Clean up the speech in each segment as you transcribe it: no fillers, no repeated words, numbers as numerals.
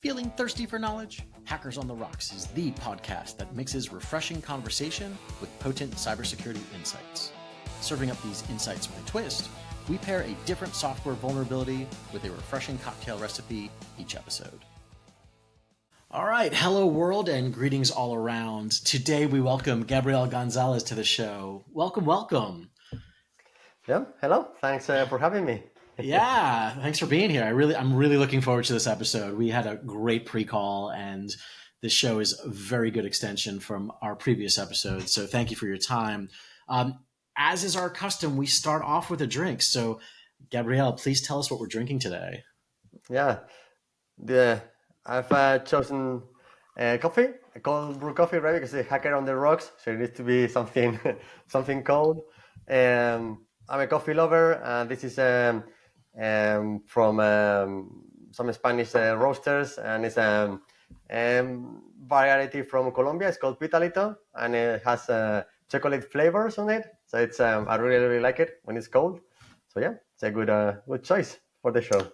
Feeling thirsty for knowledge? Hackers on the Rocks is the podcast that mixes refreshing conversation with potent cybersecurity insights. Serving up these insights with a twist, we pair a different software vulnerability with a refreshing cocktail recipe each episode. All right, hello world and greetings all around. Today we welcome Gabriel González to the show. Welcome, welcome. Yeah, hello. Thanks for having me. Yeah, thanks for being here. I'm really looking forward to this episode. We had a great pre-call, and this show is a very good extension from our previous episode. So thank you for your time. As is our custom, we start off with a drink. So, Gabriel, please tell us what we're drinking today. Yeah, I've chosen coffee, a cold brew coffee, right? Because it's hacker on the rocks, so it needs to be something something cold. I'm a coffee lover, and this is from some Spanish roasters, and it's a variety from Colombia. It's called Pitalito, and it has chocolate flavors on it. So it's I really like it when it's cold. So yeah, it's a good choice for the show.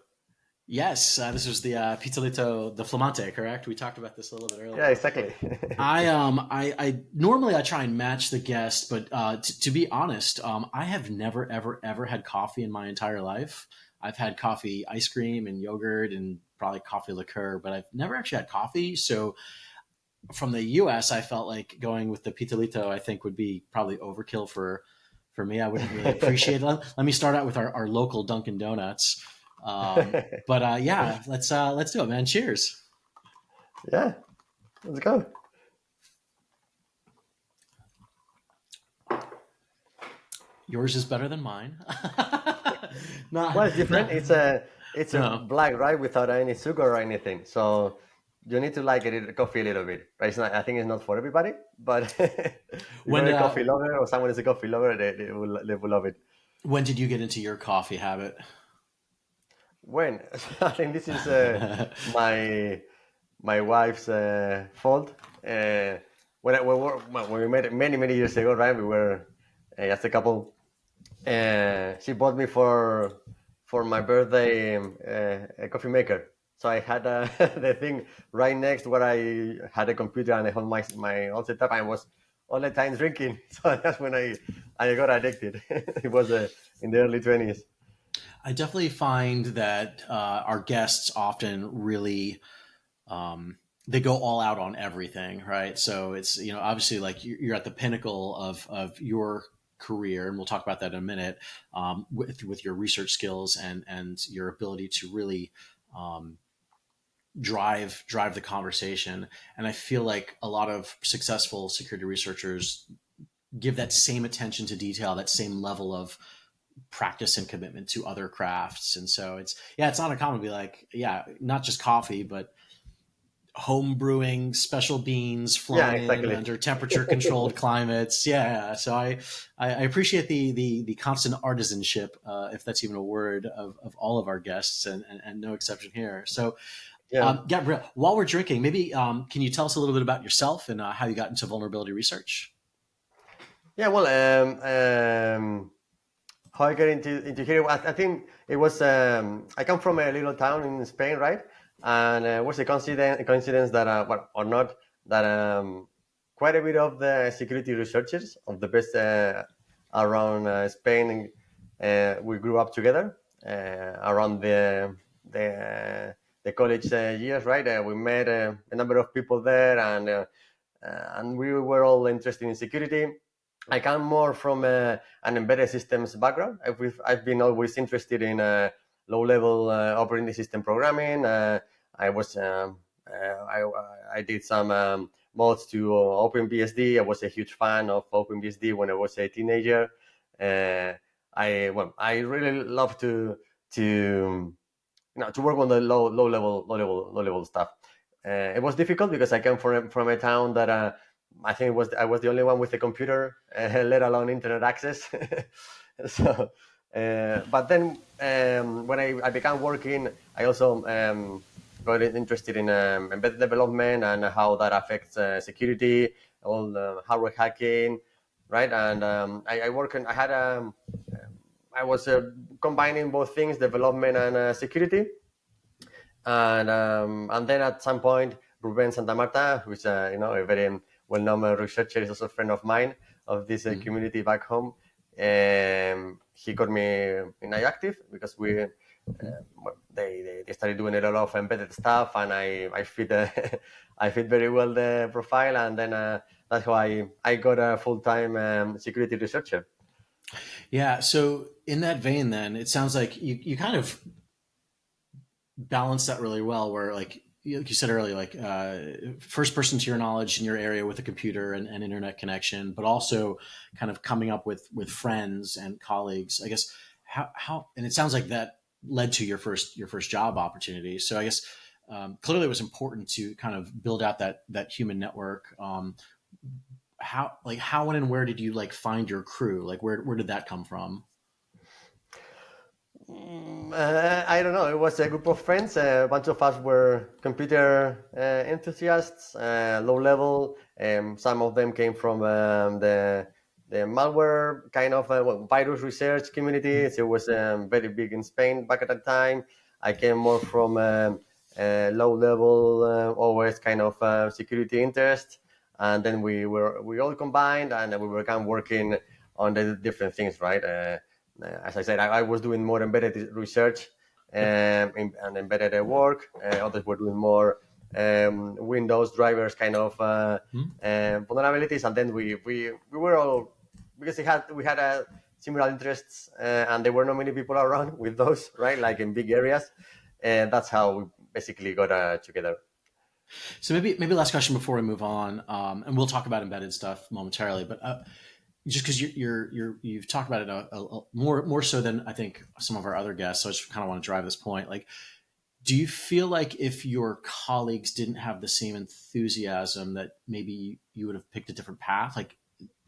Yes, this was the Pitalito, the Flamante, correct? We talked about this a little bit earlier. Yeah, exactly. I normally I try and match the guest, but to be honest, I have never ever had coffee in my entire life. I've had coffee ice cream and yogurt and probably coffee liqueur, but I've never actually had coffee. So from the US, I felt like going with the Pitalito, I think would be probably overkill for me. I wouldn't really appreciate it. Let me start out with our local Dunkin' Donuts. But yeah, let's do it, man. Cheers. Yeah, let's go. Yours is better than mine. Well, it's different. It's a black, right, without any sugar or anything. So you need to like it, coffee a little bit, right? It's not, I think it's not for everybody, but when you're a coffee lover or someone is a coffee lover, they will love it. When did you get into your coffee habit? When I think this is my wife's fault. When we met many years ago, right? We were just a couple. She bought me for my birthday a coffee maker. So I had the thing right next where I had a computer and I had my old setup. I was all the time drinking. So that's when I got addicted. It was in the early 20s. I definitely find that our guests often really they go all out on everything, right? So it's, obviously like you're at the pinnacle of your career, and we'll talk about that in a minute, with your research skills and your ability to really drive the conversation. And I feel like a lot of successful security researchers give that same attention to detail, that same level of practice and commitment to other crafts. And so it's not uncommon to be like, not just coffee, but home brewing special beans flown in under temperature controlled climates. Yeah. So I appreciate the constant artisanship, if that's even a word, of all of our guests, and no exception here. So Gabriel, while we're drinking, maybe can you tell us a little bit about yourself and how you got into vulnerability research? Yeah, well, how I get into here, I think it was, I come from a little town in Spain, right? And it was a coincidence that, or not, that quite a bit of the security researchers of the best around Spain, we grew up together around the college years, right? We met a number of people there, and we were all interested in security. I come more from an embedded systems background. I've been always interested in low-level operating system programming. I did some mods to OpenBSD. I was a huge fan of OpenBSD when I was a teenager. I really love to work on the low level stuff. It was difficult because I came from a town that I think I was the only one with a computer, let alone internet access. So, but then when I began working, I also got interested in embedded development and how that affects security, all the hardware hacking, right? And I was combining both things, development and security. And then at some point, Ruben Santa Marta, who's a very well-known researcher, is also a friend of mine of this community back home. He got me in iActive because they started doing a lot of embedded stuff, and I fit I fit very well the profile, and then that's how I got a full-time security researcher. Yeah. So in that vein, then it sounds like you kind of balance that really well, where like you said earlier, like first person to your knowledge in your area with a computer and internet connection, but also kind of coming up with friends and colleagues. I guess how and it sounds like that led to your first job opportunity. So I guess clearly it was important to kind of build out that human network. How when and where did you like find your crew? Like where did that come from? I don't know. It was a group of friends. A bunch of us were computer enthusiasts, low level. Some of them came from the malware kind of virus research community. So it was very big in Spain back at that time. I came more from low level, always kind of security interest, and then we all combined, and we began working on the different things, right? As I said, I was doing more embedded research and embedded work. Others were doing more Windows drivers kind of vulnerabilities, and then we were all, because we had similar interests, and there were not many people around with those, right? Like in big areas, and that's how we basically got together. So maybe last question before we move on, and we'll talk about embedded stuff momentarily, but. Just because you've talked about it more so than I think some of our other guests, so I just kind of want to drive this point. Like, do you feel like if your colleagues didn't have the same enthusiasm, that maybe you would have picked a different path? Like,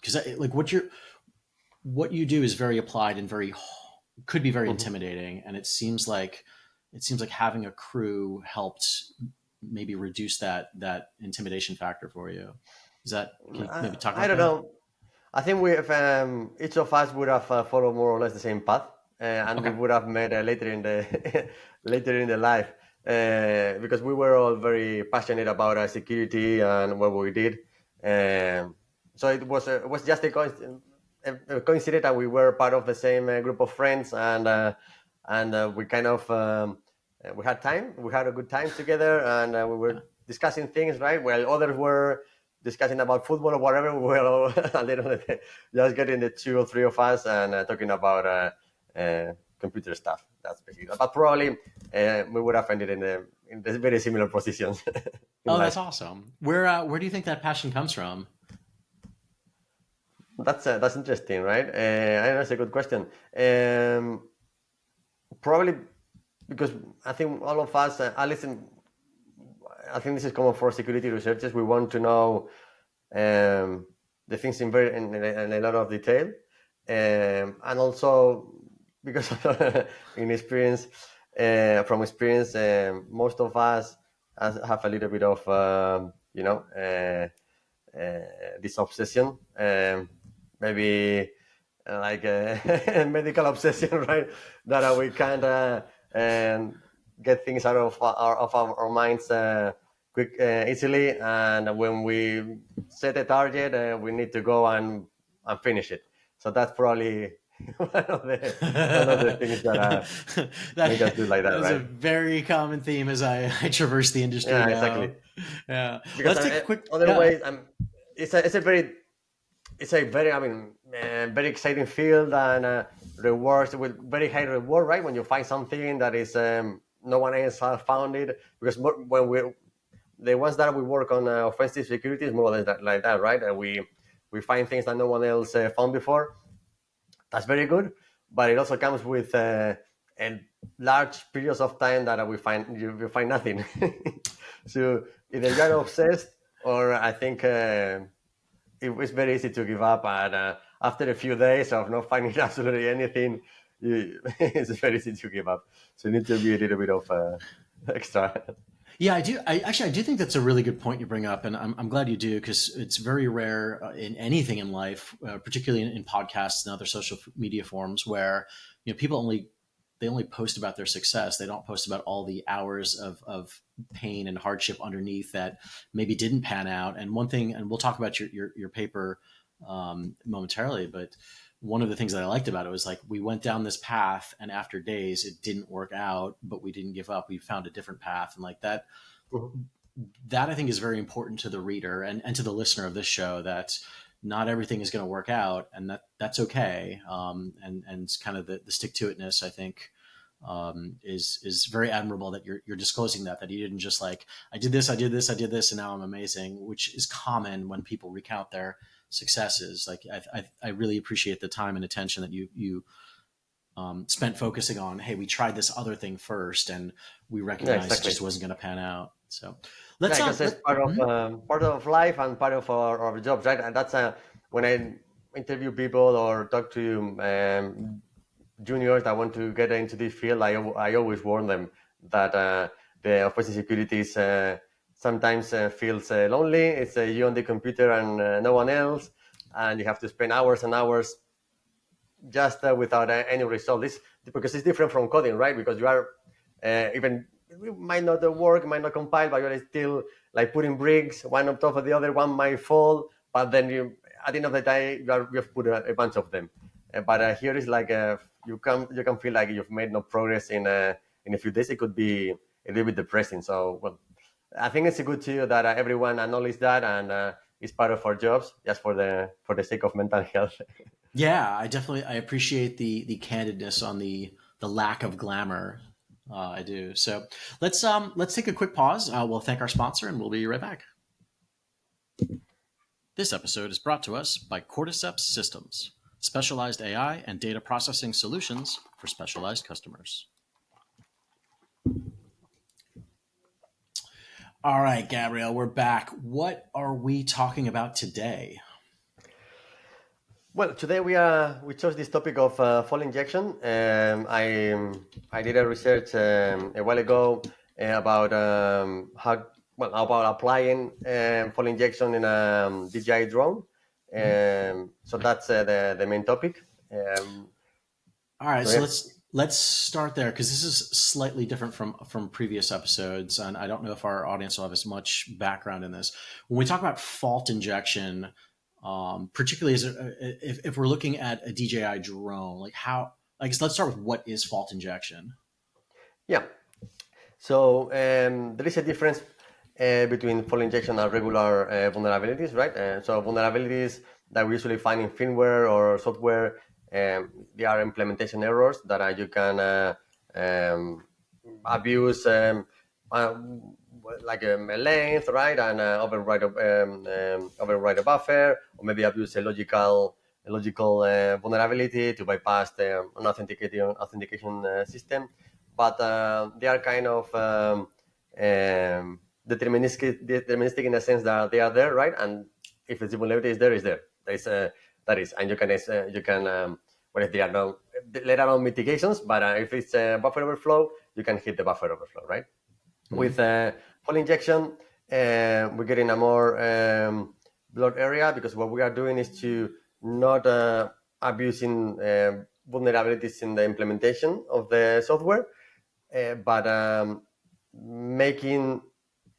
because like what you do is very applied and could be very intimidating, and it seems like having a crew helped maybe reduce that intimidation factor for you. Can you maybe talk about I don't that? know. I think each of us would have followed more or less the same path, and we Okay. would have met later in the later in the life, because we were all very passionate about security and what we did. So it was just a coincidence that we were part of the same group of friends, and we kind of we had time, we had a good time together, and we were discussing things, right? While others were discussing about football or whatever, we were all a little bit just getting the two or three of us and talking about computer stuff. That's basically it. But probably we would have ended in the very similar positions in Oh, that's life. awesome. Where do you think that passion comes from? That's interesting, right? I know that's a good question. Probably because I think all of us, at least I think this is common for security researchers. We want to know the things in a lot of detail, and also because in experience, from experience, most of us have a little bit of this obsession, maybe like a medical obsession, right? That we can't get things out of our minds quick easily, and when we set a target, we need to go and finish it. So that's probably one of the things that make us do like that, That's a right? very common theme as I traverse the industry Yeah, exactly. now. Yeah. Because Let's take a quick. Yeah. otherwise, it's a very, I mean, very exciting field, and rewards with very high reward, right? When you find something that is no one else has found it, because when the ones that we work on offensive security is more or less like that, right? And we find things that no one else found before. That's very good, but it also comes with a large periods of time that you find nothing. So either you're obsessed, or I think it was very easy to give up. And after a few days of not finding absolutely anything, it's very easy to give up. So you need to be a little bit of extra. Yeah, I do. I do think that's a really good point you bring up, and I'm glad you do, because it's very rare in anything in life, particularly in podcasts and other social media forums, where people only they only post about their success. They don't post about all the hours of pain and hardship underneath that maybe didn't pan out. And one thing, and we'll talk about your paper momentarily, but one of the things that I liked about it was like, we went down this path and after days it didn't work out, but we didn't give up. We found a different path. And like that, that I think is very important to the reader and to the listener of this show, that not everything is going to work out, and that's okay. And kind of the stick to itness, I think, is very admirable that you're disclosing that you didn't just like, I did this, and now I'm amazing, which is common when people recount their successes. Like I really appreciate the time and attention that you spent focusing on, hey, we tried this other thing first and we recognized it just wasn't going to pan out. So let's because it's part of life and part of our jobs, right? And that's when I interview people or talk to juniors that want to get into this field, I always warn them that the operation security is sometimes feels lonely. It's you on the computer and no one else, and you have to spend hours and hours just without any result. This because it's different from coding, right? Because you are even it might not work, might not compile, but you're still like putting bricks one on top of the other. One might fall, but then you at the end of the day you have put a bunch of them. But here is like you can feel like you've made no progress in a few days. It could be a little bit depressing. So well, I think it's good too that everyone acknowledges that and it's part of our jobs, just for the sake of mental health. Yeah, I appreciate the candidness on the lack of glamour. I do. So let's take a quick pause. We'll thank our sponsor and we'll be right back. This episode is brought to us by Cordyceps Systems, specialized AI and data processing solutions for specialized customers. All right, Gabriel, we're back. What are we talking about today? Well, today we chose this topic of fall injection. I did a research a while ago about about applying fall injection in a DJI drone. So that's the main topic. All right, so let's start there, because this is slightly different from previous episodes, and I don't know if our audience will have as much background in this. When we talk about fault injection, particularly if we're looking at a DJI drone, like how, I guess let's start with what is fault injection. Yeah. So there is a difference between fault injection and regular vulnerabilities, right? So vulnerabilities that we usually find in firmware or software, they are implementation errors that you can abuse like a length, right, and override a buffer, or maybe abuse a logical vulnerability to bypass an authentication system. But they are kind of deterministic in the sense that they are there, right? And if the vulnerability is there, is there. That is, and you can well, if there are no later on mitigations, but if it's a buffer overflow, you can hit the buffer overflow, right? Mm-hmm. With fall injection, we're getting a more blurred area, because what we are doing is to not abusing vulnerabilities in the implementation of the software, but making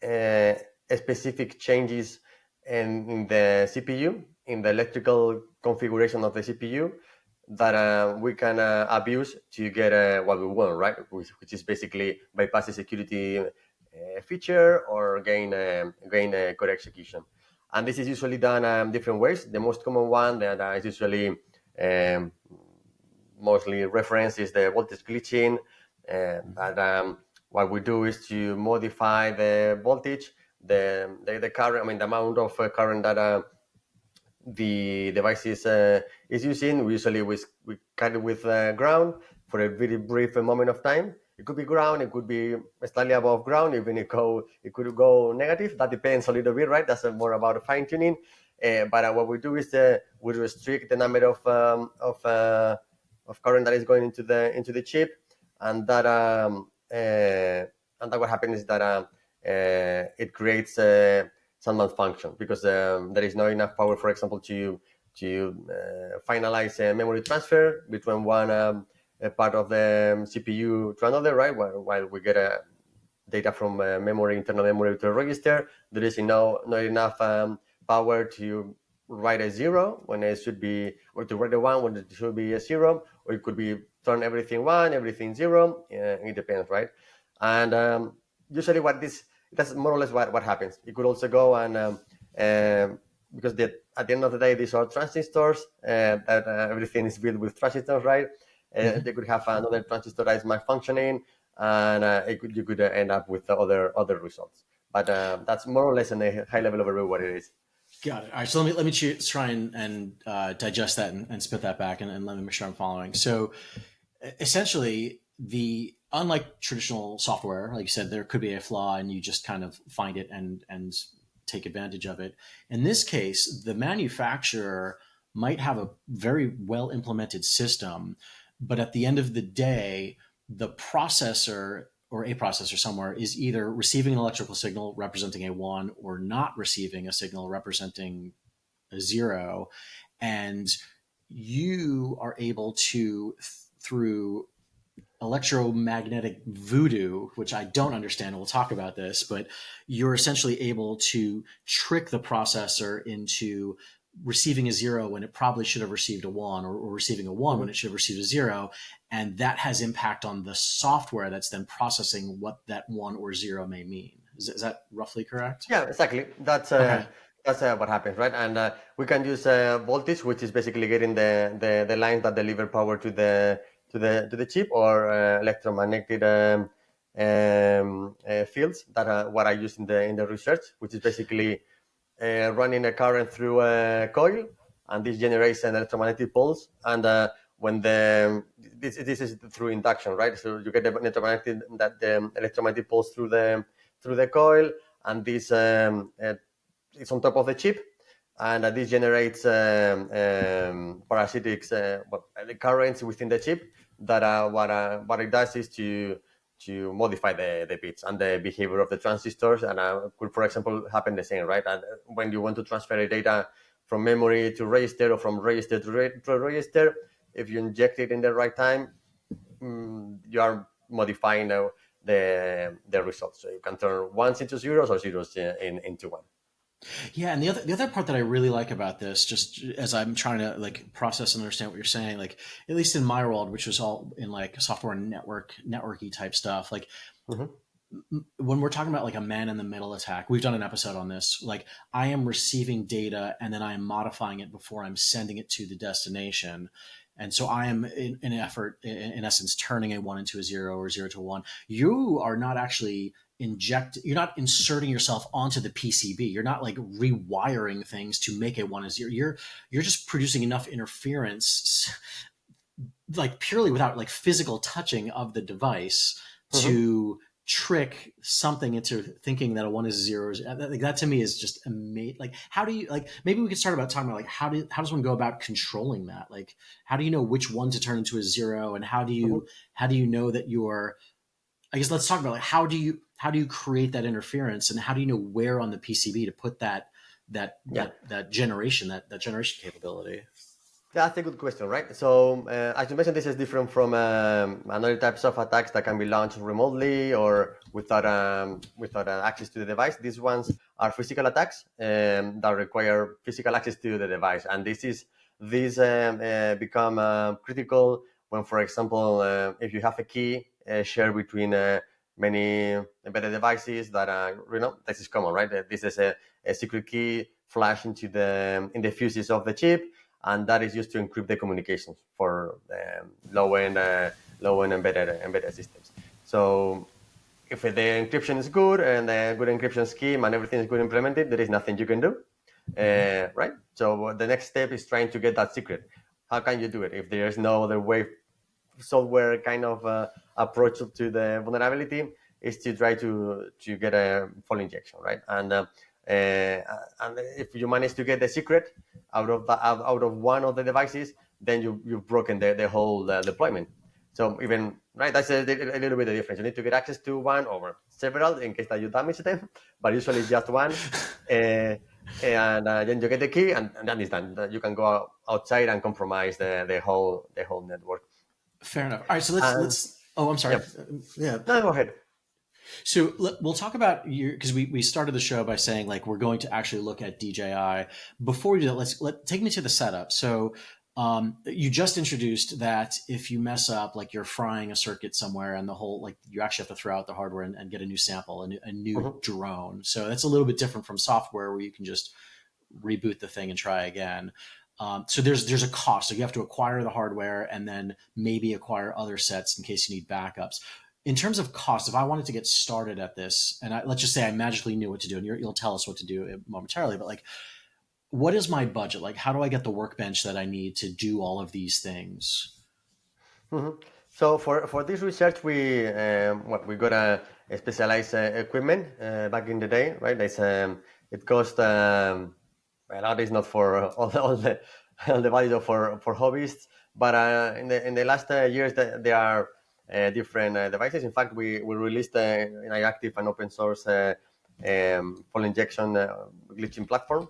specific changes in the CPU, in the electrical configuration of the CPU, that we can abuse to get what we want, right? Which is basically bypass the security feature or gain core execution. And this is usually done different ways. The most common one that is usually mostly referenced is the voltage glitching. But what we do is to modify the voltage, the current, I mean, the amount of current that the device is using. Usually we cut it with ground for a very brief moment of time. It could be ground, it could be slightly above ground, even it could go negative. That depends a little bit, right? That's more about fine tuning. But what we do is we restrict the number of current that is going into the chip, and that what happens is that it creates some malfunction, because there is not enough power, for example, to finalize a memory transfer between one a part of the CPU to another, right? While we get data from memory, internal memory to a register, there is not enough power to write a 0 when it should be, or to write a 1 when it should be a 0, or it could be turn everything 1, everything 0. It depends, right? And usually that's more or less what happens. It could also go and because at the end of the day, these are transistors, that everything is built with transistors, right? They could have another transistor that is malfunctioning, and you could end up with other results. But that's more or less on a high level overview what it is. Got it. All right. So let me try and digest that and spit that back and let me make sure I'm following. So essentially, unlike traditional software, like you said, there could be a flaw and you just kind of find it and take advantage of it. In this case, the manufacturer might have a very well implemented system, but at the end of the day, the processor or a processor somewhere is either receiving an electrical signal representing a 1 or not receiving a signal representing a 0. And you are able to, through electromagnetic voodoo, which I don't understand, we'll talk about this, but you're essentially able to trick the processor into receiving a 0 when it probably should have received a 1, or receiving a 1 when it should have received a 0. And that has impact on the software that's then processing what that 1 or 0 may mean. Is that roughly correct? Yeah, exactly. That's Okay. that's what happens, right? And we can use voltage, which is basically getting the lines that deliver power to the chip, or electromagnetic fields that what I use in the research, which is basically running a current through a coil, and this generates an electromagnetic pulse. And when this is through induction, right? So you get the electromagnetic pulse through the coil, and this it's on top of the chip, and this generates parasitics, currents within the chip that what it does is to modify the bits and the behavior of the transistors, and could, for example, happen the same, right? And when you want to transfer data from memory to register, or from register to register, if you inject it in the right time, you are modifying the results. So you can turn ones into zeros, or zeros into one. Yeah, and the other part that I really like about this, just as I'm trying to like process and understand what you're saying, like at least in my world, which was all in like software and networky type stuff, like when we're talking about like a man in the middle attack, we've done an episode on this. Like I am receiving data and then I am modifying it before I'm sending it to the destination. And so I am in in essence, turning a 1 into a 0 or 0 to a 1. You are not actually you're not inserting yourself onto the PCB. You're not like rewiring things to make a 1 a 0. You're just producing enough interference, like purely without like physical touching of the device, to trick something into thinking that a 1 is a 0. Like that to me is just amazing. Like how do you, like, maybe we could start about talking about like how does one go about controlling that? Like how do you know which one to turn into a 0, and how do you know that you're, I guess let's talk about like how do you create that interference, and how do you know where on the PCB to put that generation capability? That's a good question, right? So, as you mentioned, this is different from another types of attacks that can be launched remotely or without access to the device. These ones are physical attacks that require physical access to the device, and these become critical when, for example, if you have a key shared between many embedded devices that this is common, right? This is a secret key flash in the fuses of the chip, and that is used to encrypt the communications for low-end embedded systems. So if the encryption is good and a good encryption scheme and everything is good implemented, there is nothing you can do, right? So the next step is trying to get that secret. How can you do it if there is no other way? Software kind of approach to the vulnerability is to try to get a full injection, right? And if you manage to get the secret out of one of the devices, then you've broken the whole deployment. So even, right, that's a little bit of difference. You need to get access to one or several in case that you damage them, but usually just one. And then you get the key, and then it's done. You can go outside and compromise the whole network. Fair enough. All right, so And let's. Oh, I'm sorry. yeah, Yeah. no, go ahead. So we'll talk about your because we started the show by saying like we're going to actually look at DJI. Before we do that, take me to the setup. So you just introduced that if you mess up, like you're frying a circuit somewhere, and the whole like you actually have to throw out the hardware and get a new sample, a new Mhm. drone. So that's a little bit different from software where you can just reboot the thing and try again. So there's a cost. So you have to acquire the hardware and then maybe acquire other sets in case you need backups. In terms of cost, if I wanted to get started at this, and let's just say I magically knew what to do, and you'll tell us what to do momentarily, but like, what is my budget? Like, how do I get the workbench that I need to do all of these things? Mhm. So for this research, we got a specialized equipment back in the day, right? It cost well, that is not for all the value for hobbyists, but in the last years, there are different devices. In fact, we released an active and open source full injection a glitching platform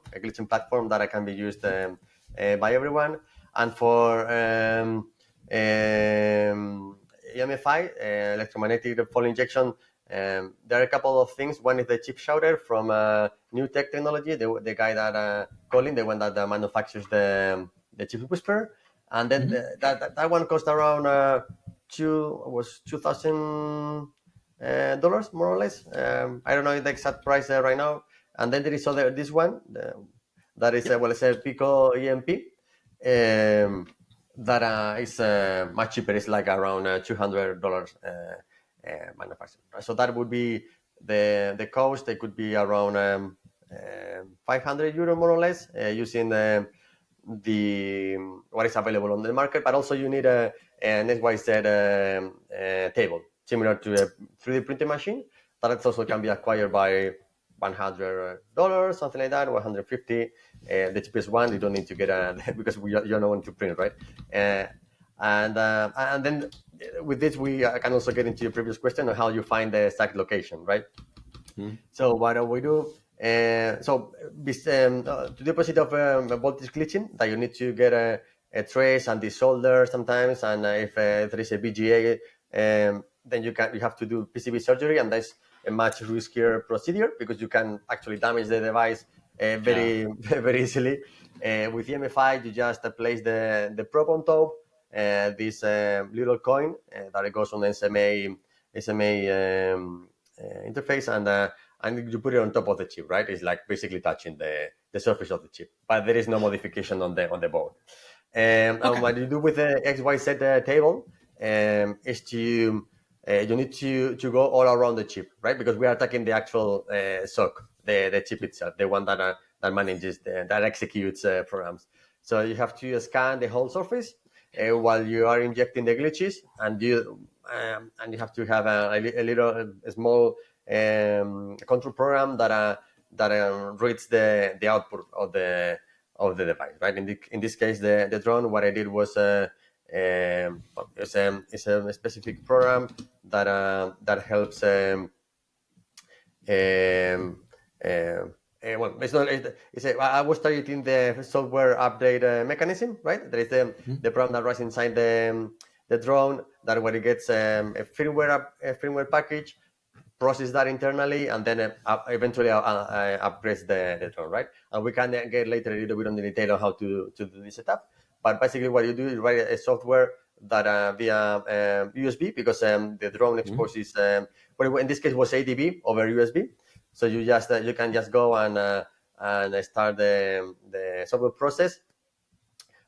that can be used by everyone. And for EMFI, electromagnetic fall injection, there are a couple of things. One is the chip shouter from New Tech Technology, the guy that Colin, the one that manufactures the chip whisperer, and then Mm-hmm. that one cost around $2,000 more or less. I don't know the exact price right now. And then there is this one that is Yep. well, it's a PicoEMP. Um, that is much cheaper. It's like around $200 manufactured. So that would be the cost. It could be around 500 euro more or less using the what is available on the market. But also you need an XYZ table similar to a 3D printing machine that also can Yep. be acquired by $100, something like that, 150. The cheapest one, you don't need to get because you don't want to print, right? And then with this, we can also get into your previous question on how you find the exact location, right? Mm-hmm. So what do we do? To the opposite of voltage glitching, that you need to get a trace and desolder sometimes, and if there is a BGA, then you have to do PCB surgery, and that's a much riskier procedure because you can actually damage the device Yeah. very very easily. With EMFI, you just place the probe on top, this little coin that it goes on the SMA interface, and you put it on top of the chip, right? It's like basically touching the surface of the chip, but there is no modification on the board. And Okay. what you do with the XYZ table is you need to go all around the chip, right? Because we are attacking the actual SOC, the chip itself, the one that manages that executes programs. So you have to scan the whole surface while you are injecting the glitches, and you have to have a small control program that reads the output of the device, right? In this case, the drone, what I did was it's a specific program that helps. Well, it's not. I was targeting the software update mechanism, right? There is Mm-hmm. the program that runs inside the drone that when it gets a firmware package, process that internally, and then eventually upgrades the drone, right? And we can get later a little bit on the detail on how to do this setup. But basically, what you do is write a software that via USB, because the drone Mm-hmm. exposes, well, in this case was ADB over USB. So you can just go and start the software process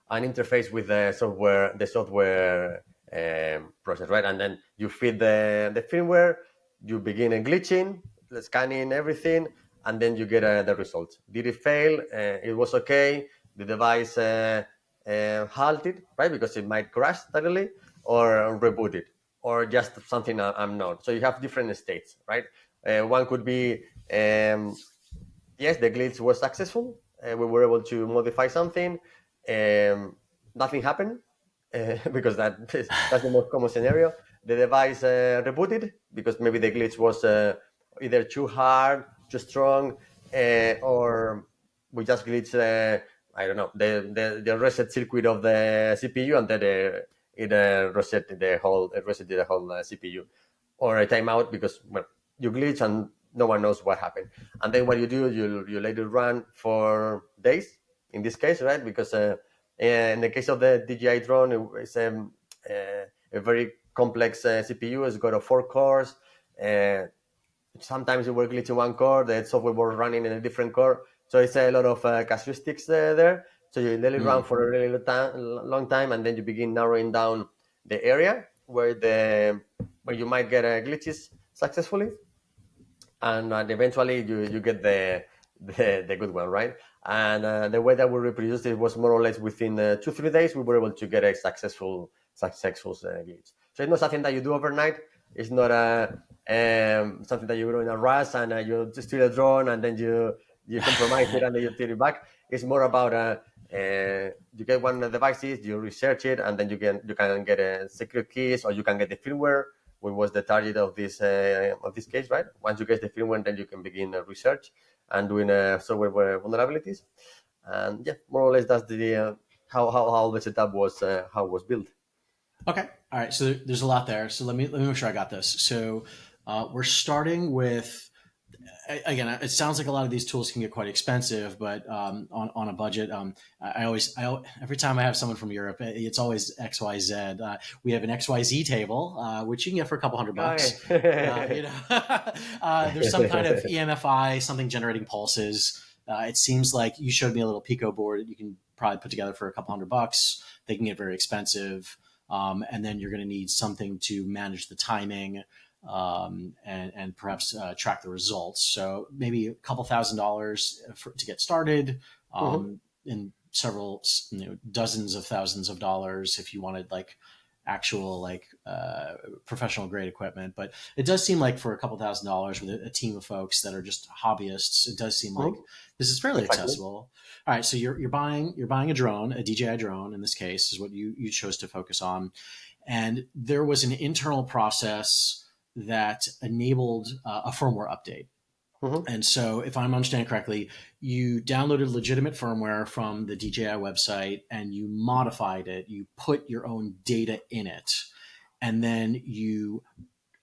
and interface with the software process, right? And then you feed the firmware, you begin a glitching, scanning everything, and then you get the results. Did it fail? It was okay. The device halted, right? Because it might crash suddenly, or reboot it, or just something unknown. So you have different states, right? One could be yes, the glitch was successful. We were able to modify something. Nothing happened because that's the most common scenario. The device rebooted because maybe the glitch was either too hard, too strong, or we just glitched. I don't know the reset circuit of the CPU, and then it reset the whole CPU, or a timeout because you glitch and no one knows what happened. And then what you do, you let it run for days in this case, right? Because in the case of the DJI drone, it's a very complex CPU. It's got 4 cores. Sometimes you were glitching one core, the software was running in a different core. So it's a lot of casuistics there. So you let it run for a really long time, and then you begin narrowing down the area where you might get glitches successfully, and eventually you get the good one, right? And the way that we reproduced it was more or less within 2-3 days we were able to get a successful glitch. So it's not something that you do overnight. It's not something that you do in a rush and you just steal a drone and then you compromise it and then you take it back. It's more about you get one of the devices, you research it, and then you can get secret keys, or you can get the firmware, which was the target of this case, right? Once you get the firmware, then you can begin research and doing software vulnerabilities. And yeah, more or less that's the how the setup was how it was built. Okay. All right. So there's a lot there. So let me make sure I got this. So we're starting with, again, it sounds like a lot of these tools can get quite expensive, but on a budget, every time I have someone from Europe, it's always XYZ. We have an XYZ table, which you can get for a couple $100. There's some kind of EMFI, something generating pulses. It seems like you showed me a little Pico board that you can probably put together for a couple $100. They can get very expensive. And then you're going to need something to manage the timing and perhaps track the results. So maybe a couple $1,000s to get started, and several dozens of thousands of dollars if you wanted like actual professional grade equipment. But it does seem like for a couple $1,000s with a team of folks that are just hobbyists, it does seem like this is fairly accessible. All right, so you're buying a drone, a DJI drone in this case is what you chose to focus on, and there was an internal process that enabled a firmware update. And so, if I'm understanding correctly, you downloaded legitimate firmware from the DJI website and you modified it. You put your own data in it, and then you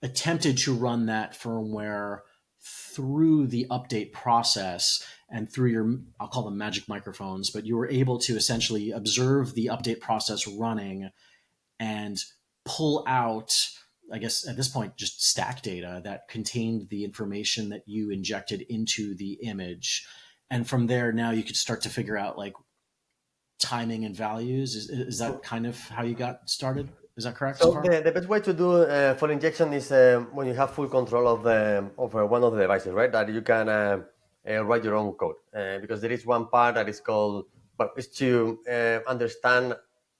attempted to run that firmware through the update process and through your, I'll call them magic microphones, but you were able to essentially observe the update process running and pull out, I guess at this point, just stack data that contained the information that you injected into the image. And from there, now you could start to figure out like timing and values. Is that kind of how you got started? Is that correct? So the best way to do full injection is when you have full control of one of the devices, right? That you can write your own code, because there is one part that is called, but it's to understand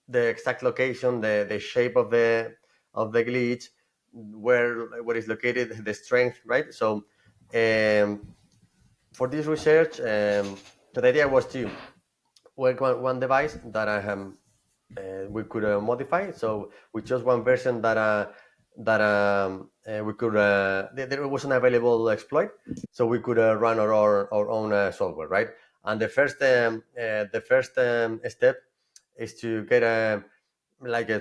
the exact location, the shape of the glitch, where it's located, the strength, right? So for this research, the idea was to work on one device that we could modify. So we chose one version that we could. There was an available exploit, so we could run our own software, right? And the first step is to get a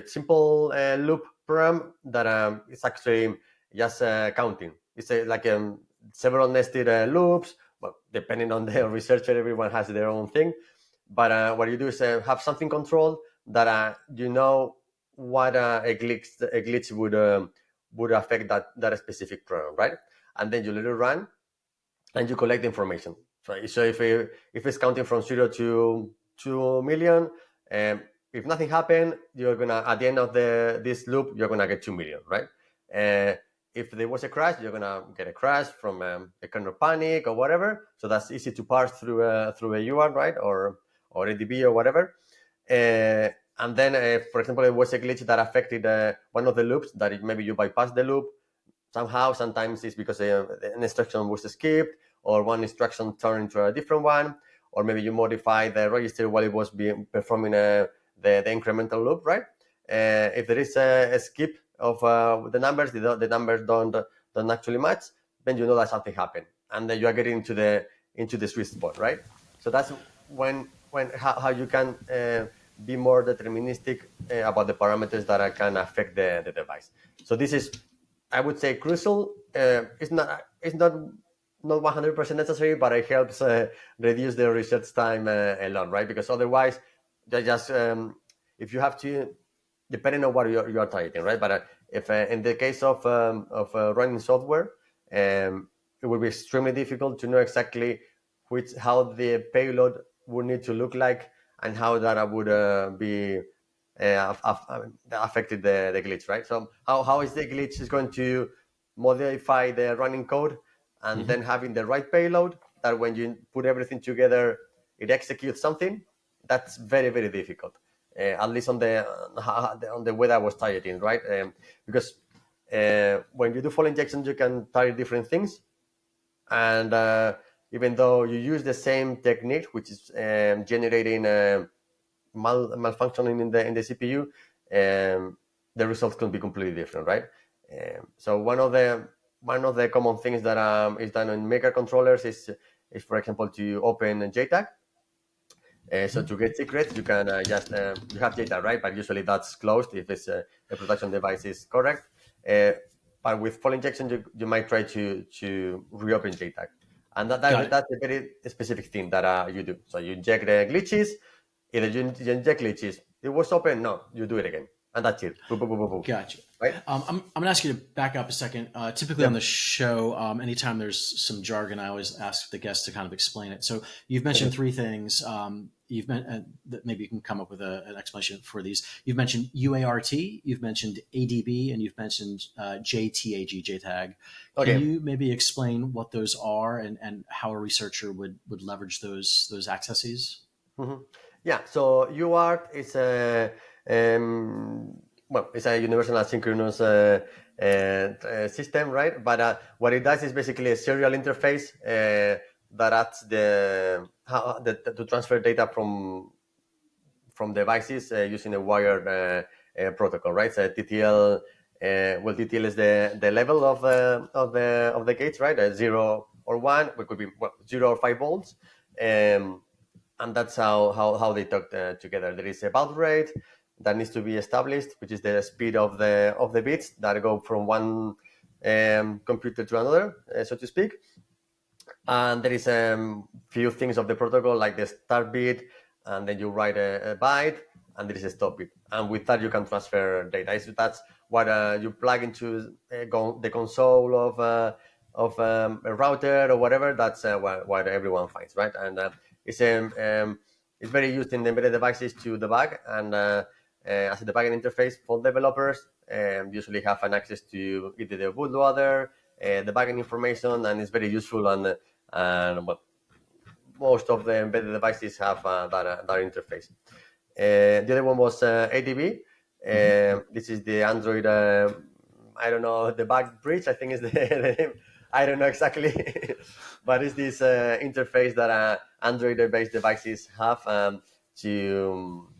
simple loop program that is actually just counting. It's several nested loops, but depending on the researcher, everyone has their own thing. But what you do is have something controlled that you know what a glitch would affect that specific program, right? And then you let it run, and you collect the information. So if it's counting from 0 to 2 million, if nothing happened, you're gonna, at the end of this loop, you're gonna get 2 million, right? If there was a crash, you're gonna get a crash from a kind of panic or whatever. So that's easy to parse through a UART, right, or ADB or whatever. And then, for example, it was a glitch that affected one of the loops that maybe you bypassed the loop somehow. Sometimes it's because an instruction was skipped, or one instruction turned into a different one, or maybe you modify the register while it was performing the incremental loop, right? If there is a skip of the numbers, the numbers don't actually match, then you know that something happened, and then you are getting into the sweet spot, right? So that's how you can be more deterministic about the parameters that can affect the device. So this is, I would say, crucial. It's not 100% necessary, but it helps reduce the research time a lot, right? Because otherwise, they just if you have to, depending on what you are targeting, right? But if in the case of running software, it would be extremely difficult to know exactly how the payload would need to look like and how that would be affected the glitch, right? So how is the glitch is going to modify the running code, and then having the right payload that when you put everything together, it executes something. That's very, very difficult, at least on the way that I was targeting, right? Because when you do fall injection, you can target different things, and even though you use the same technique, which is generating malfunctioning in the CPU, the results can be completely different, right? So one of the common things that is done in microcontrollers is for example to open a JTAG. So to get secrets, you can just you have JTAG, right? But usually that's closed if it's a production device is correct. But with fall injection, you might try to reopen JTAG, and that's a very specific thing that you do. So you inject the glitches. Either you inject glitches. It was open. No, you do it again, and that's it. Boom, boom, boom, boom, boom. Gotcha. Right? I'm going to ask you to back up a second. Typically on the show, anytime there's some jargon, I always ask the guests to kind of explain it. So you've mentioned three things. You've that maybe you can come up with an explanation for these. You've mentioned UART, you've mentioned ADB, and you've mentioned JTAG. Can you maybe explain what those are and how a researcher would leverage those accesses? Mm-hmm. Yeah. So UART is a it's a universal asynchronous system, right? But what it does is basically a serial interface that adds to transfer data from devices using a wired protocol, right? So TTL, TTL is the level of the gates, right? 0 or 1, it could be 0 or 5 volts, and that's how they talk together. There is a baud rate that needs to be established, which is the speed of the bits that go from one computer to another, so to speak. And there is a few things of the protocol, like the start bit, and then you write a byte, and there is a stop bit. And with that, you can transfer data. That's what you plug into the console of a router or whatever. That's what everyone finds, right? And it's very used in embedded devices to debug, and as a debugging interface for developers, usually have an access to either the bootloader, debugging information, and it's very useful. And most of the embedded devices have that interface. The other one was ADB. This is the Android. I don't know, the bug bridge, I think is the name. I don't know exactly, but it's this interface that Android-based devices have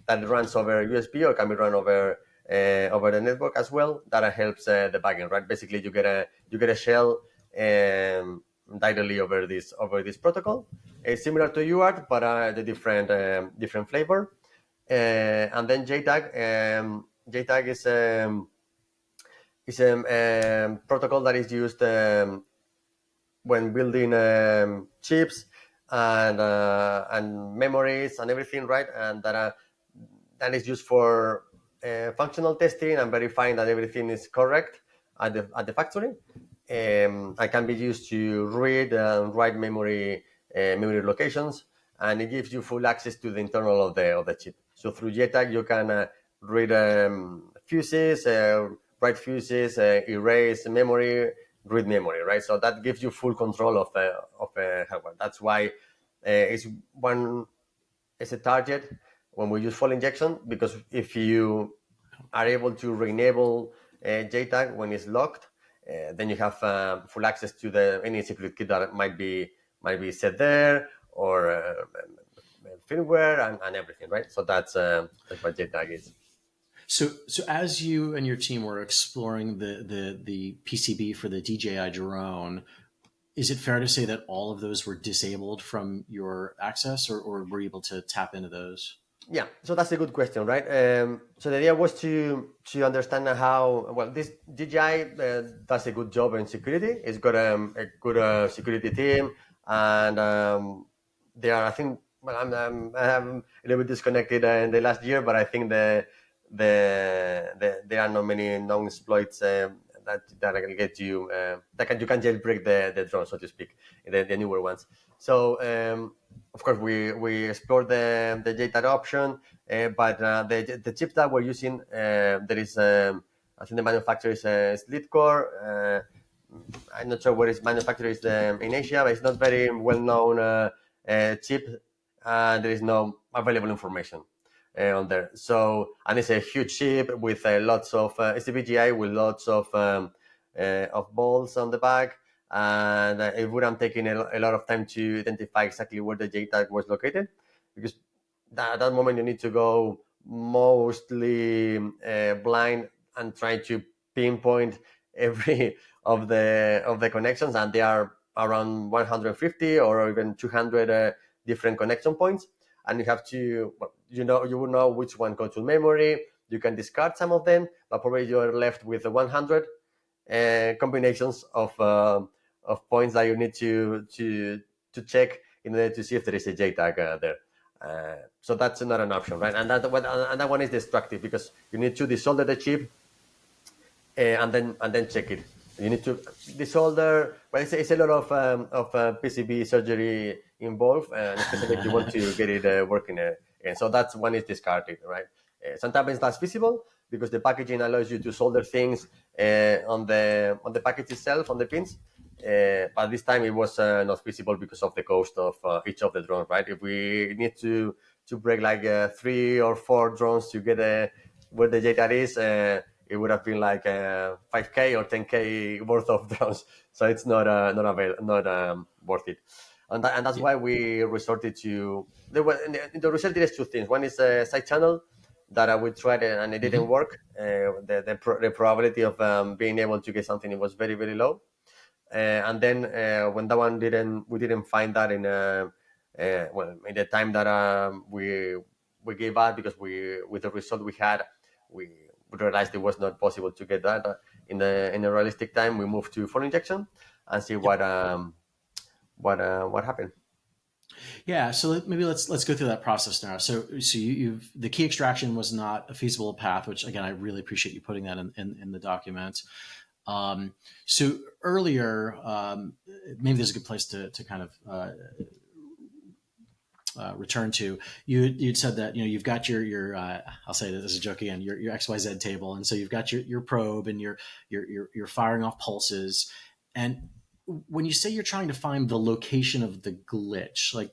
that runs over USB or can be run over the network as well. That helps debugging, right? Basically, you get a shell directly over this protocol. It's similar to UART, but the different flavor. And then JTAG. JTAG is a protocol that is used when building chips and memories and everything, right? And that is used for functional testing and verifying that everything is correct at the factory. And can be used to read and write memory locations, and it gives you full access to the internal of the chip. So through JTAG, you can read fuses, write fuses, erase memory, read memory, right? So that gives you full control of hardware. That's why it's a target when we use fall injection, because if you are able to re-enable JTAG when it's locked, then you have full access to any secret key that might be set there, or firmware and everything, right? So that's what JTAG is. So as you and your team were exploring the PCB for the DJI drone, is it fair to say that all of those were disabled from your access, or were you able to tap into those? Yeah, so that's a good question, right? So the idea was to understand how well this DJI does a good job in security. It's got a good security team, and they are. I think. Well, I'm a little bit disconnected in the last year, but I think there are not many known exploits that can get you you can jailbreak the drone, so to speak, the newer ones. So of course we explored the JTAG option, but the chip that we're using there is I think the manufacturer is Slitcore. I'm not sure where its manufacturer is in Asia, but it's not very well known chip. There is no available information on there. So, and it's a huge chip with lots of it's a VGA with lots of balls on the back, and it would have taken a lot of time to identify exactly where the JTAG was located, because at that moment you need to go mostly blind and try to pinpoint every of the connections, and they are around 150 or even 200 different connection points, and you have to you will know which one go to memory. You can discard some of them, but probably you're left with 100 combinations of points that you need to check in order to see if there is a JTAG there. So that's not an option, right? And that one is destructive because you need to desolder the chip and then check it. You need to desolder, but it's a lot of PCB surgery involved, and especially if you want to get it working again. So that's one is discarded, right? Sometimes that's feasible because the packaging allows you to solder things on the package itself, on the pins. But this time it was not feasible because of the cost of each of the drones, right? If we need to break like 3 or 4 drones to get where the JTAG is, it would have been like 5K or 10K worth of drones. So it's not worth it. And that's why we resorted to the result is 2 things. One is a side channel that we tried and it didn't work. The probability of being able to get something, it was very, very low. And then when that one we didn't find that in in the time that we gave up, because with the result we had, we realized it was not possible to get that in a realistic time. We moved to phone injection and see what happened. Yeah, so maybe let's go through that process now. So you've the key extraction was not a feasible path, which again I really appreciate you putting that in the document. So earlier, maybe there's a good place to kind of return to. You'd said that you've got your I'll say this as a joke again, your XYZ table, and so you've got your probe and you're firing off pulses. And when you say you're trying to find the location of the glitch, like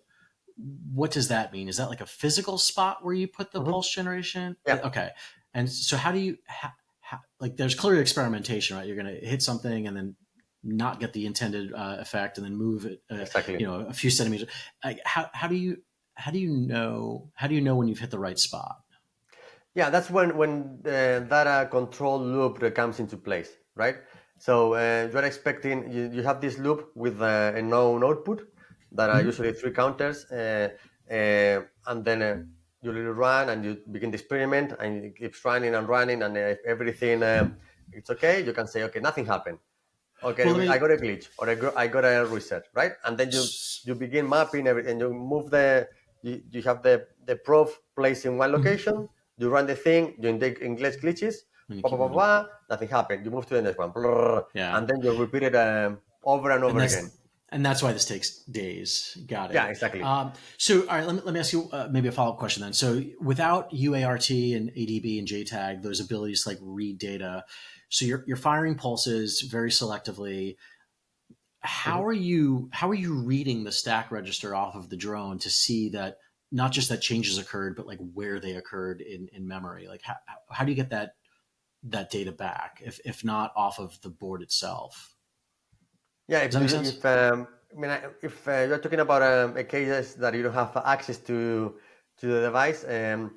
what does that mean? Is that like a physical spot where you put the pulse generation? Yeah. Okay. And so how do you like there's clearly experimentation, right? You're going to hit something and then not get the intended effect and then move it Exactly. a few centimeters. Like, how do you know when you've hit the right spot? Yeah, that's when that control loop comes into place, right? So you're expecting you have this loop with a known output that are usually 3 counters, and then you little run and you begin the experiment and it keeps running and running, and if everything it's okay, you can say, okay, nothing happened. Okay, well, I got a glitch or I got a reset, right? And then you begin mapping everything. You move you have the probe placed in one location. You run the thing. You inject glitches. Nothing happened. You move to the next one. Yeah. And then you repeat it over and over again. And that's why this takes days. Got it. Yeah, exactly. So, all right, let me ask you maybe a follow-up question then. So without UART and ADB and JTAG, those abilities to like read data, so you're firing pulses very selectively. How are you reading the stack register off of the drone to see that not just that changes occurred, but like where they occurred in memory? Like how do you get that data back if not off of the board itself? Yeah, does that make sense? If you're talking about a case that you don't have access to the device, to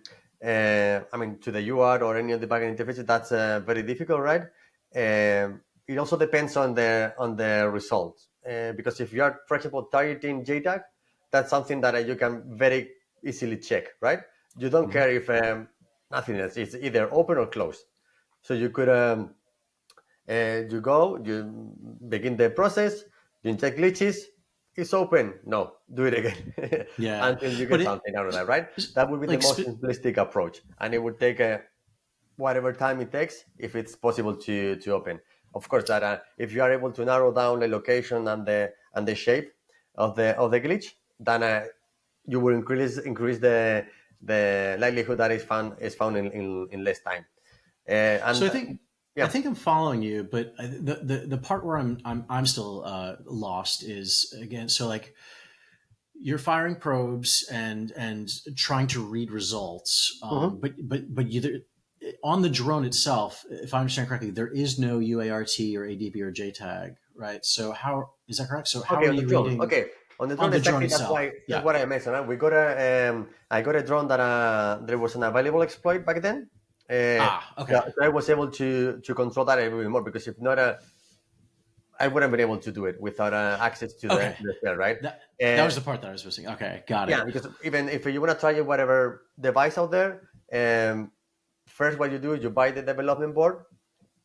the UART or any of the backend interfaces, that's very difficult, right? It also depends on the results, because if you are, for example, targeting JTAG, that's something that you can very easily check, right? you don't care if nothing else. It's either open or closed. So you could you begin the process, you inject glitches, it's open. No, do it again Yeah, until you but get something out of that, right? That would be the like most simplistic approach, and it would take whatever time it takes if it's possible to open. Of course, that if you are able to narrow down the location and the shape of the glitch, then you will increase the likelihood that is found in less time. So And I yeah. think I'm following you, but the part where I'm still lost is again. So like you're firing probes and trying to read results, Mhm. but you on the drone itself, if I understand correctly, there is no UART or ADB or JTAG, right? So how is that correct? So how Okay, are on the you drone. reading Okay, on the on drone the drone exactly. itself? That's Yeah. what I mentioned. Huh? We got I got a drone that there was an available exploit back then. Okay. So I was able to control that a little bit more because if not, I wouldn't have been able to do it without access to Okay. the cell, right? That was the part that I was missing. Okay, got Yeah, it. because even if you want to try whatever device out there, first what you do is you buy the development board,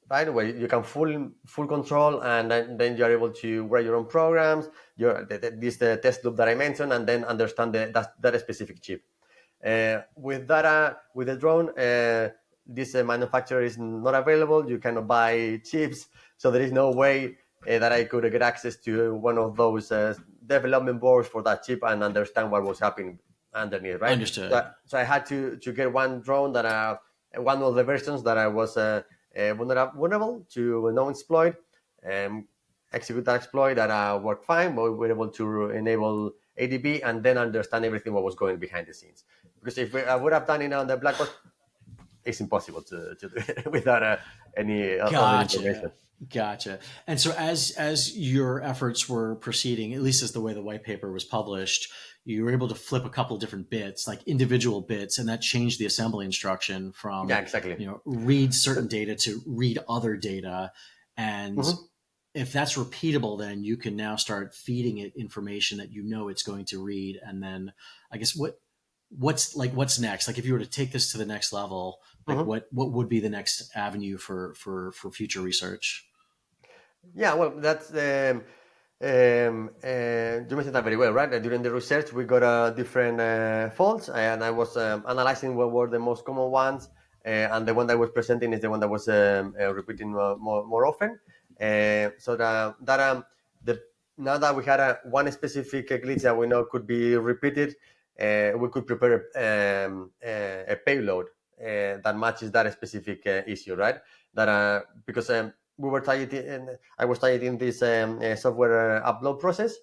right? Where you can full control, and then you're able to write your own programs, this the test loop that I mentioned, and then understand that specific chip. With that, with the drone, this manufacturer is not available. You cannot buy chips, so there is no way that I could get access to one of those development boards for that chip and understand what was happening underneath, right? Understood. So I had to get one drone that one of the versions that I was vulnerable to known exploit, execute that exploit that worked fine, but we were able to enable ADB and then understand everything what was going behind the scenes. Because if I would have done it on the black box, it's impossible to do it without any other information. Gotcha. And so as your efforts were proceeding, at least as the way the white paper was published, you were able to flip a couple of different bits, like individual bits, and that changed the assembly instruction Yeah, from, exactly. read certain data to read other data. And Mhm. if that's repeatable, then you can now start feeding it information that it's going to read. And then I guess what's next? Like if you were to take this to the next level, like Mhm. what would be the next avenue for future research? Yeah, well, that's you mentioned that very well, right? During the research, we got different faults, and I was analyzing what were the most common ones, and the one that I was presenting is the one that was repeating more often. So the now that we had one specific glitch that we know could be repeated, we could prepare a payload that matches that specific issue, right? That because we were targeting, I was targeting this software upload process.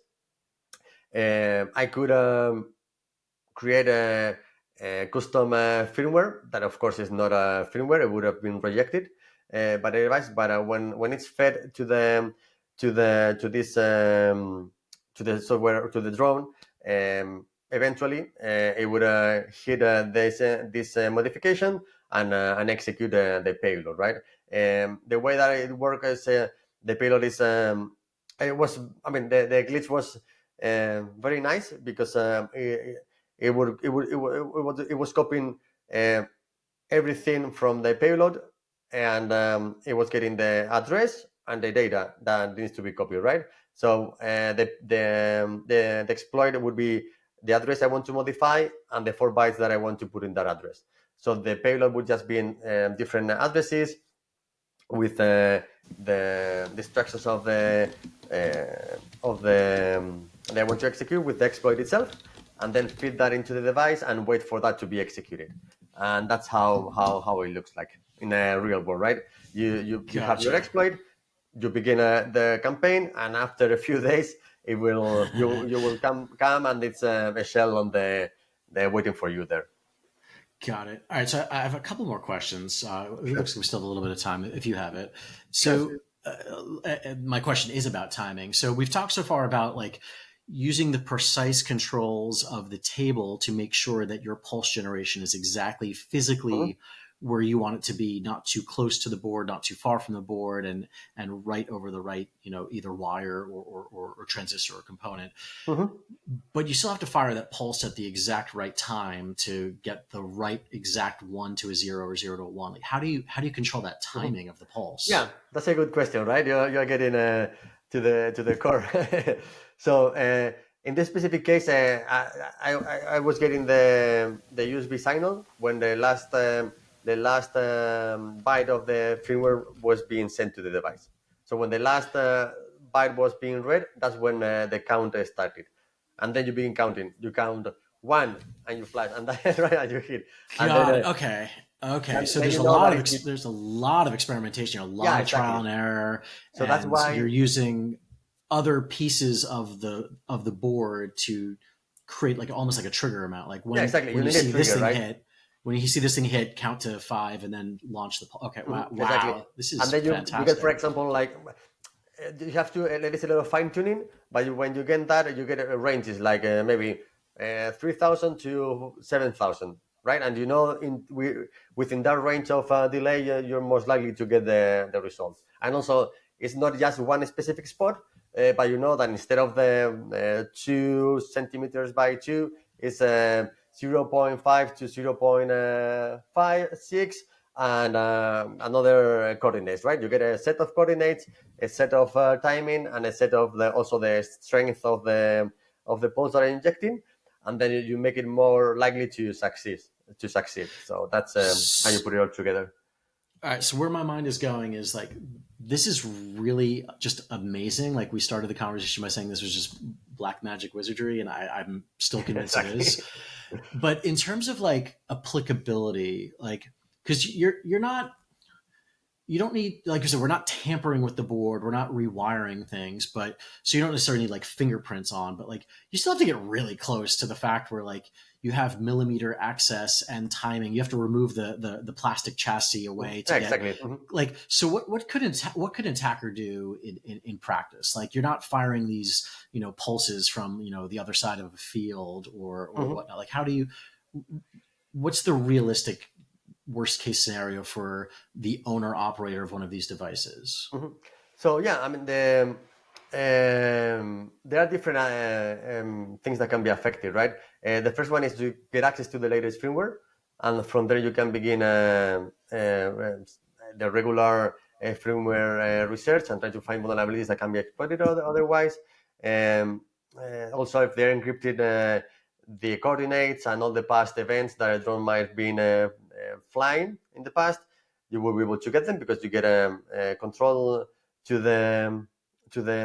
I could create a custom firmware that, of course, is not a firmware; it would have been rejected by the device. But when it's fed to the software to the drone, eventually it would hit this modification and execute the payload. Right. The way that it works is the payload is it was I mean the glitch was very nice because it was copying everything from the payload, and it was getting the address and the data that needs to be copied, right? So the exploit would be the address I want to modify and the 4 bytes that I want to put in that address. So the payload would just be in different addresses with the instructions of the that I want to execute with the exploit itself, and then feed that into the device and wait for that to be executed. And that's how it looks like in a real world, right? You have your Gotcha. exploit, you begin the campaign, and after a few days, it will you will come and it's a shell on the waiting for you there. Got it. All right. So I have a couple more questions. It Sure. looks like we still have a little bit of time if you have it. Sure. So my question is about timing. So we've talked so far about like using the precise controls of the table to make sure that your pulse generation is exactly Mhm. physically where you want it to be not too close to the board, not too far from the board, and right over the right, either wire or transistor or component. Mm-hmm. But you still have to fire that pulse at the exact right time to get the right exact 1 to a 0 or 0 to a 1. Like how do you control that timing of the pulse? Yeah, that's a good question, right? You're getting to the core. So in this specific case, I was getting the USB signal when the last byte of the firmware was being sent to the device. So when the last byte was being read, that's when the count started, and then you begin counting. You count 1 and you flash, and then right, and you hit. Got it. Okay. So there's a lot of experimentation, a lot of trial and error. So that's why you're using other pieces of the board to create like almost like a trigger amount. Like when you see this thing hit, when you see this thing hit, count to 5 and then launch the. Okay. Wow. Exactly. Wow. This is and then fantastic. You get, for example, like you have to. There is a lot of fine tuning, but when you get that, you get ranges like maybe 3,000 to 7,000. Right, and within that range of delay, you're most likely to get the result. And also, it's not just one specific spot, but you know that instead of the 2 centimeters by 2, it's 0.5 to 0.56 and another coordinates. Right, you get a set of coordinates, a set of timing, and a set of also the strength of the pulse that are injecting. And then you make it more likely to succeed. So that's how you put it all together. All right. So where my mind is going is like, this is really just amazing. Like we started the conversation by saying this was just black magic wizardry, and I'm still convinced it is. But in terms of like applicability, like, because you don't need, like you said, we're not tampering with the board, we're not rewiring things, but so you don't necessarily need like fingerprints on, but like you still have to get really close to the fact where like you have millimeter access and timing. You have to remove the plastic chassis away to exactly. Like, so what could an attacker do in practice? Like you're not firing these, pulses from, the other side of a field or whatnot. Like what's the realistic worst case scenario for the owner operator of one of these devices? So yeah, I mean there are different things that can be affected, right? The first one is to get access to the latest firmware, and from there you can begin the regular firmware research and try to find vulnerabilities that can be exploited otherwise. Also, if they're encrypted, the coordinates and all the past events that a drone might have been flying in the past, you will be able to get them because you get a control to the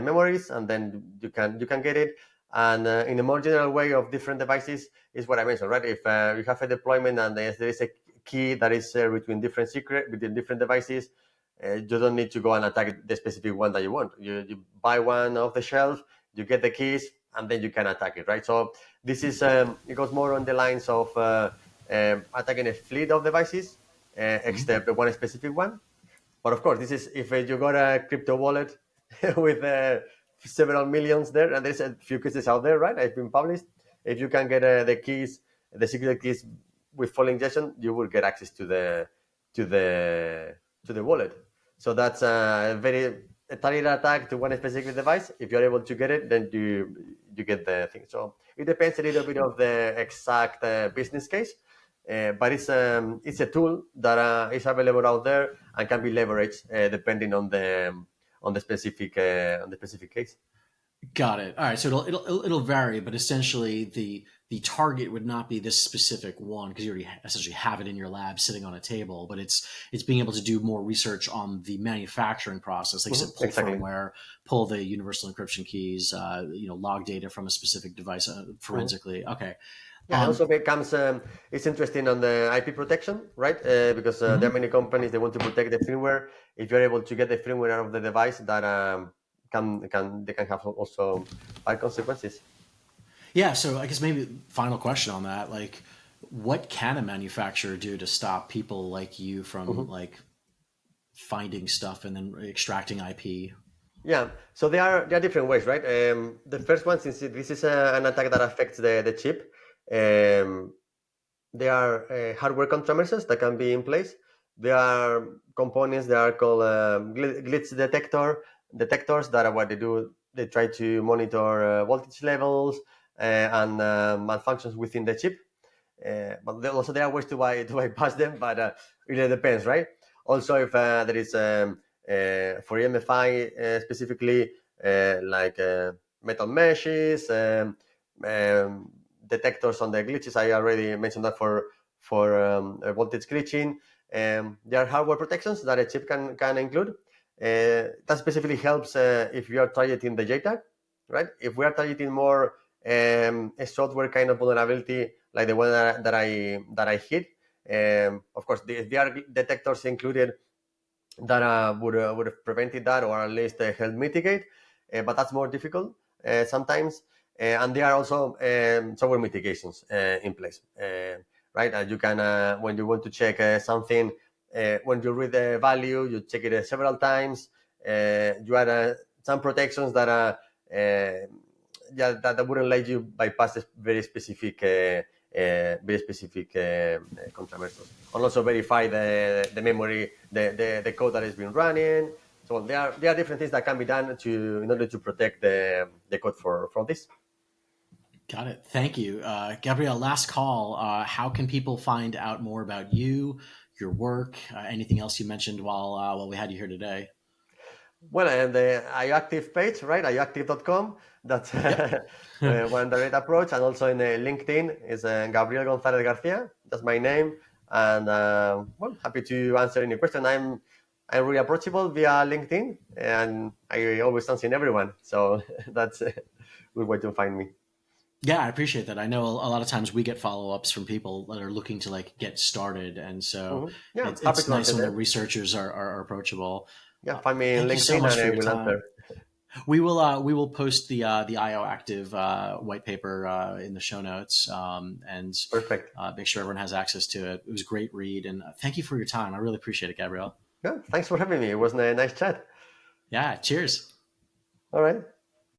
memories, and then you can get it. And in a more general way of different devices is what I mentioned, right? If you have a deployment and there is a key that is between different devices, you don't need to go and attack the specific one that you want. You buy one off the shelf, you get the keys, and then you can attack it, right? So this is it goes more on the lines of attacking a fleet of devices, except one specific one. But of course, this is if you got a crypto wallet with several millions there, and there's a few cases out there, right? It's been published. If you can get the keys, the secret keys with full injection, you will get access to the wallet. So that's a targeted attack to one specific device. If you're able to get it, then you get the thing. So it depends a little bit of the exact business case. But it's a tool that is available out there and can be leveraged depending on the specific case. Got it. All right. So it'll vary, but essentially the target would not be this specific one because you already essentially have it in your lab sitting on a table. But it's being able to do more research on the manufacturing process, like you said, pull firmware, pull the universal encryption keys, log data from a specific device forensically. Okay. Yeah, it also becomes it's interesting on the IP protection, right? Because there are many companies that want to protect the firmware. If you're able to get the firmware out of the device, that they can have also bad consequences. Yeah, so I guess maybe final question on that, like, what can a manufacturer do to stop people like you from like finding stuff and then extracting IP? Yeah, so there are different ways, right? The first one, since this is an attack that affects the chip, there are hardware countermeasures that can be in place. there are components that are called glitch detectors that are what they do. They try to monitor voltage levels and malfunctions within the chip. But also there are ways to bypass them, but it really depends, right? Also, if there is for EMFI specifically like metal meshes, detectors on the glitches. I already mentioned that for voltage glitching. There are hardware protections that a chip can include. That specifically helps if you are targeting the JTAG, right? If we are targeting more a software kind of vulnerability like the one that I hit, of course, there are detectors included that would have prevented that or at least help mitigate, but that's more difficult sometimes. And there are also software mitigations in place, right? You can when you want to check something, when you read the value, you check it several times. You add some protections that that wouldn't let you bypass a very specific contrameasures, and also verify the memory, the code that has been running. So there are different things that can be done in order to protect the code from this. Got it. Thank you. Gabriel, last call. How can people find out more about you, your work, anything else you mentioned while we had you here today? Well, and the iActive page, right? iActive.com. That's Yep. one direct approach. And also in LinkedIn is Gabriel González-García. That's my name. And well, happy to answer any question. I'm really approachable via LinkedIn, and I always answer everyone. So that's a good way to find me. Yeah, I appreciate that. I know a lot of times we get follow-ups from people that are looking to like get started, and so Yeah, happy it's to nice answer when the them. researchers are approachable. Yeah, find me in Thank you so LinkedIn much and for I your will time. answer. We will post the IO Active white paper in the show notes, and Perfect. make sure everyone has access to it. It was a great read, and thank you for your time. I really appreciate it, Gabriel. Yeah, thanks for having me. It was a nice chat. Yeah, cheers. All right.